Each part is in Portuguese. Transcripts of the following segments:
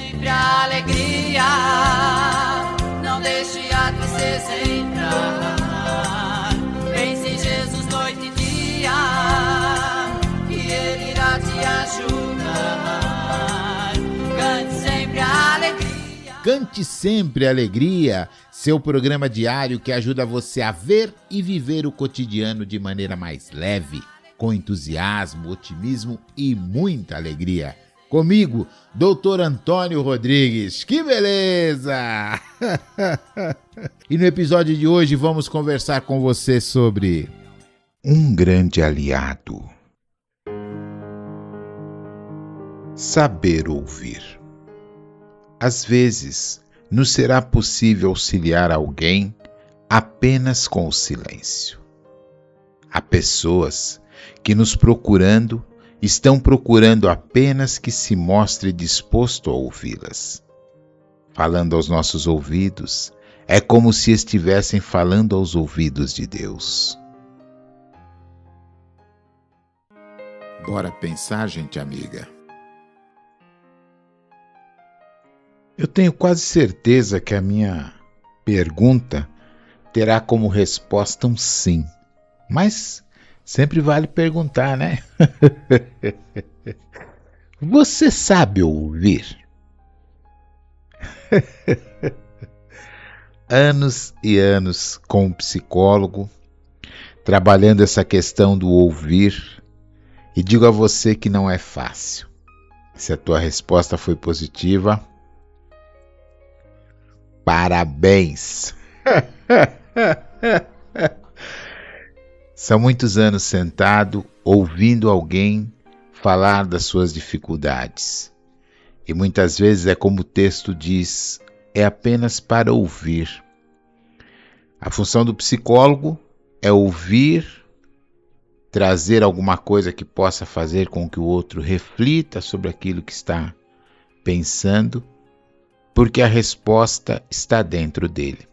sempre a alegria, não deixe a tristeza entrar. Pense em Jesus noite e dia, que Ele irá te ajudar. Cante sempre a alegria. Cante sempre a alegria, seu programa diário que ajuda você a ver e viver o cotidiano de maneira mais leve, com entusiasmo, otimismo e muita alegria. Comigo, Dr. Antônio Rodrigues. Que beleza! E no episódio de hoje vamos conversar com você sobre um grande aliado. Saber ouvir. Às vezes, nos será possível auxiliar alguém apenas com o silêncio. Há pessoas que nos procurando, estão procurando apenas que se mostre disposto a ouvi-las. Falando aos nossos ouvidos, é como se estivessem falando aos ouvidos de Deus. Bora pensar, gente amiga. Eu tenho quase certeza que a minha pergunta terá como resposta um sim, mas sempre vale perguntar, né? Você sabe ouvir? Anos e anos com um psicólogo, trabalhando essa questão do ouvir, e digo a você que não é fácil. Se a tua resposta foi positiva, parabéns! São muitos anos sentado, ouvindo alguém falar das suas dificuldades. E muitas vezes é como o texto diz, é apenas para ouvir. A função do psicólogo é ouvir, trazer alguma coisa que possa fazer com que o outro reflita sobre aquilo que está pensando, porque a resposta está dentro dele.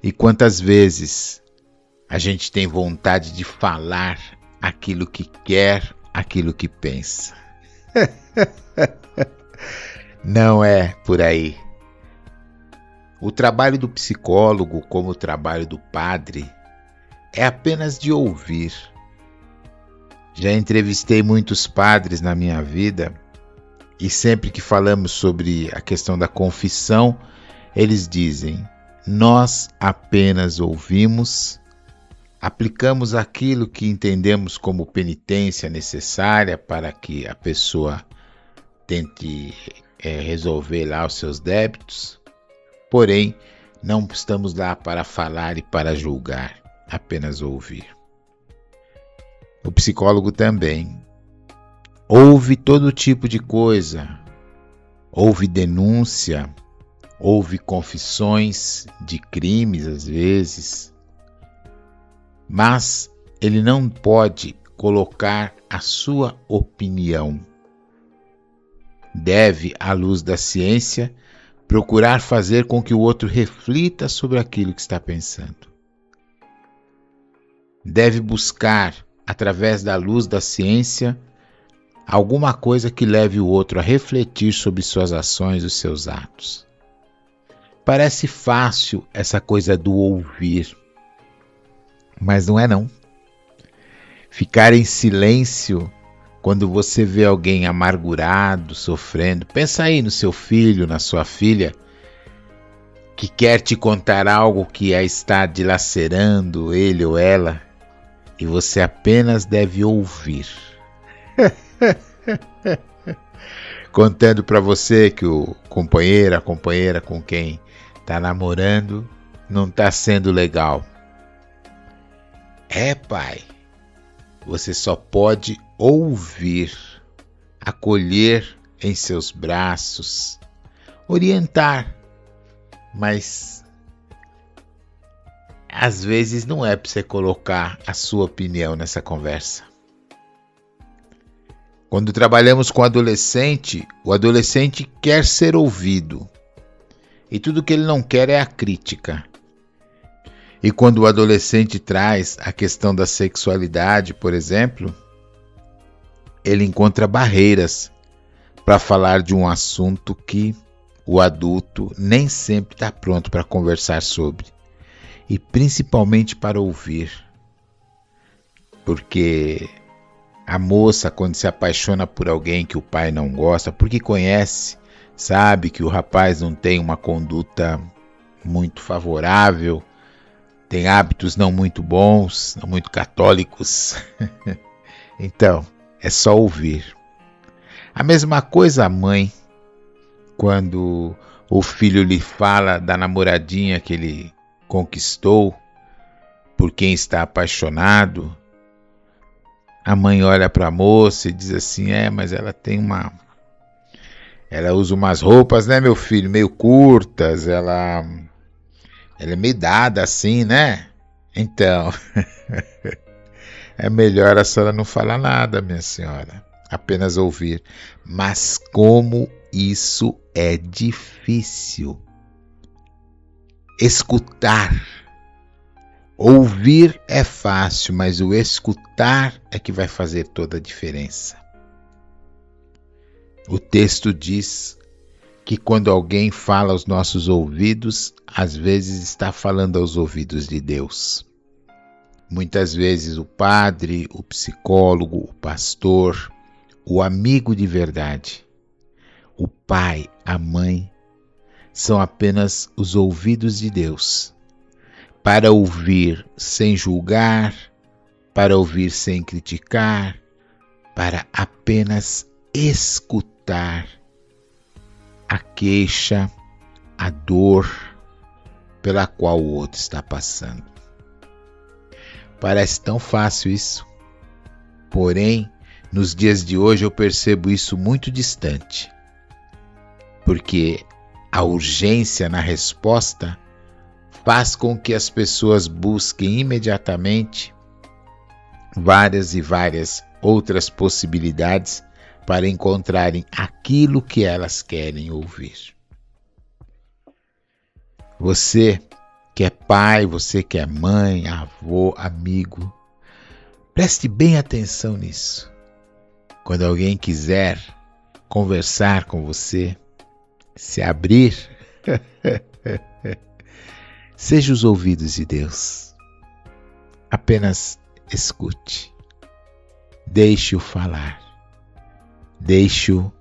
E quantas vezes a gente tem vontade de falar aquilo que quer, aquilo que pensa. Não é por aí. O trabalho do psicólogo, como o trabalho do padre, é apenas de ouvir. Já entrevistei muitos padres na minha vida e sempre que falamos sobre a questão da confissão, eles dizem: nós apenas ouvimos, aplicamos aquilo que entendemos como penitência necessária para que a pessoa tente resolver lá os seus débitos, porém não estamos lá para falar e para julgar, apenas ouvir. O psicólogo também ouve todo tipo de coisa, ouve denúncia, ouve confissões de crimes às vezes, mas ele não pode colocar a sua opinião. Deve, à luz da ciência, procurar fazer com que o outro reflita sobre aquilo que está pensando. Deve buscar, através da luz da ciência, alguma coisa que leve o outro a refletir sobre suas ações e os seus atos. Parece fácil essa coisa do ouvir, mas não é não. Ficar em silêncio quando você vê alguém amargurado, sofrendo, pensa aí no seu filho, na sua filha, que quer te contar algo que a está dilacerando ele ou ela, e você apenas deve ouvir. Contando para você que o companheiro, a companheira com quem está namorando não está sendo legal. Pai, você só pode ouvir, acolher em seus braços, orientar, mas às vezes não é para você colocar a sua opinião nessa conversa. Quando trabalhamos com o adolescente quer ser ouvido. E tudo que ele não quer é a crítica. E quando o adolescente traz a questão da sexualidade, por exemplo, ele encontra barreiras para falar de um assunto que o adulto nem sempre está pronto para conversar sobre, e principalmente para ouvir, porque a moça, quando se apaixona por alguém que o pai não gosta, porque conhece, sabe que o rapaz não tem uma conduta muito favorável, tem hábitos não muito bons, não muito católicos. Então, é só ouvir. A mesma coisa a mãe, quando o filho lhe fala da namoradinha que ele conquistou, por quem está apaixonado, a mãe olha para a moça e diz assim, mas ela usa umas roupas, né, meu filho, meio curtas, ela é meio dada assim, né? Então, é melhor a senhora não falar nada, minha senhora, apenas ouvir. Mas como isso é difícil. Escutar. Ouvir é fácil, mas o escutar é que vai fazer toda a diferença. O texto diz que quando alguém fala aos nossos ouvidos, às vezes está falando aos ouvidos de Deus. Muitas vezes o padre, o psicólogo, o pastor, o amigo de verdade, o pai, a mãe, são apenas os ouvidos de Deus, para ouvir sem julgar, para ouvir sem criticar, para apenas escutar a queixa, a dor pela qual o outro está passando. Parece tão fácil isso, porém, nos dias de hoje eu percebo isso muito distante, porque a urgência na resposta faz com que as pessoas busquem imediatamente várias e várias outras possibilidades para encontrarem aquilo que elas querem ouvir. Você que é pai, você que é mãe, avô, amigo, preste bem atenção nisso. Quando alguém quiser conversar com você, se abrir, seja os ouvidos de Deus. Apenas escute. Deixe-o falar. Deixe-o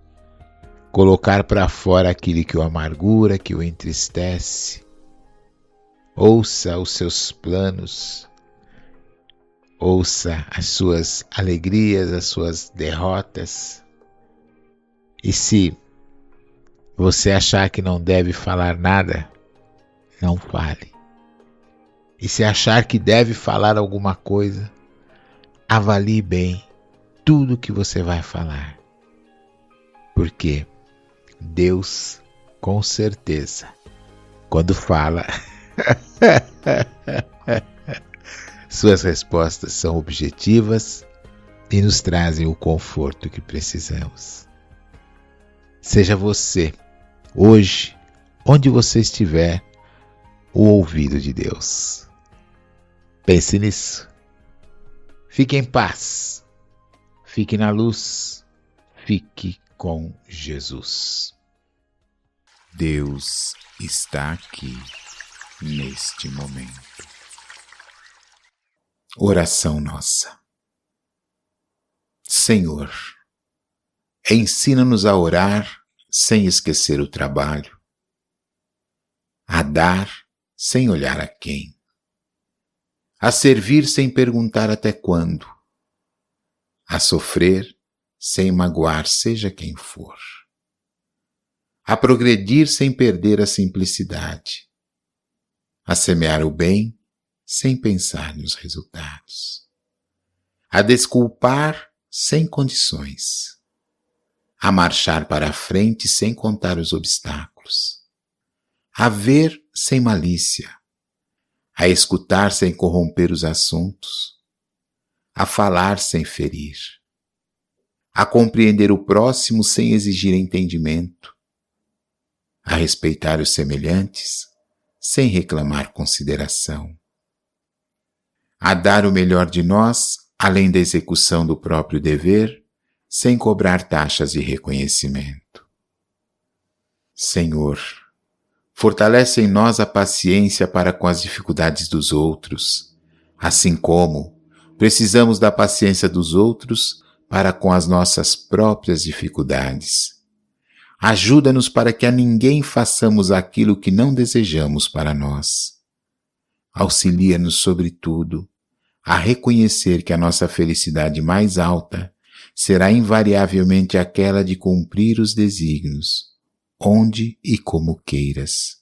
colocar para fora aquilo que o amargura, que o entristece. Ouça os seus planos. Ouça as suas alegrias, as suas derrotas. E se você achar que não deve falar nada, não fale. E se achar que deve falar alguma coisa, avalie bem tudo que você vai falar. Porque Deus, com certeza, quando fala, suas respostas são objetivas e nos trazem o conforto que precisamos. Seja você, hoje, onde você estiver, o ouvido de Deus. Pense nisso. Fique em paz. Fique na luz. Fique com Jesus. Deus está aqui neste momento. Oração nossa. Senhor, ensina-nos a orar sem esquecer o trabalho, a dar sem olhar a quem, a servir sem perguntar até quando, a sofrer sem magoar seja quem for, a progredir sem perder a simplicidade, a semear o bem sem pensar nos resultados, a desculpar sem condições, a marchar para a frente sem contar os obstáculos, a ver sem malícia, a escutar sem corromper os assuntos, a falar sem ferir, a compreender o próximo sem exigir entendimento, a respeitar os semelhantes sem reclamar consideração, a dar o melhor de nós além da execução do próprio dever, sem cobrar taxas de reconhecimento. Senhor, fortalece em nós a paciência para com as dificuldades dos outros, assim como precisamos da paciência dos outros para com as nossas próprias dificuldades. Ajuda-nos para que a ninguém façamos aquilo que não desejamos para nós. Auxilia-nos, sobretudo, a reconhecer que a nossa felicidade mais alta será invariavelmente aquela de cumprir os desígnios, onde e como queiras,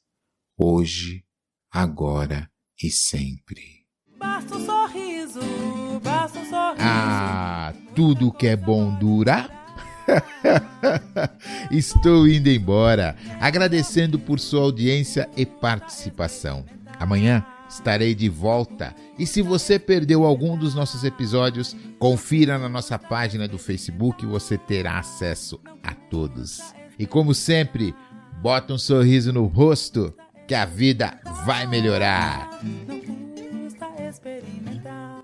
hoje, agora e sempre. Basta um sorriso, basta um sorriso. Ah, tudo que é bom dura. Estou indo embora, agradecendo por sua audiência e participação. Amanhã estarei de volta. E se você perdeu algum dos nossos episódios, confira na nossa página do Facebook e você terá acesso a todos. E como sempre, bota um sorriso no rosto que a vida vai melhorar. Não custa experimentar.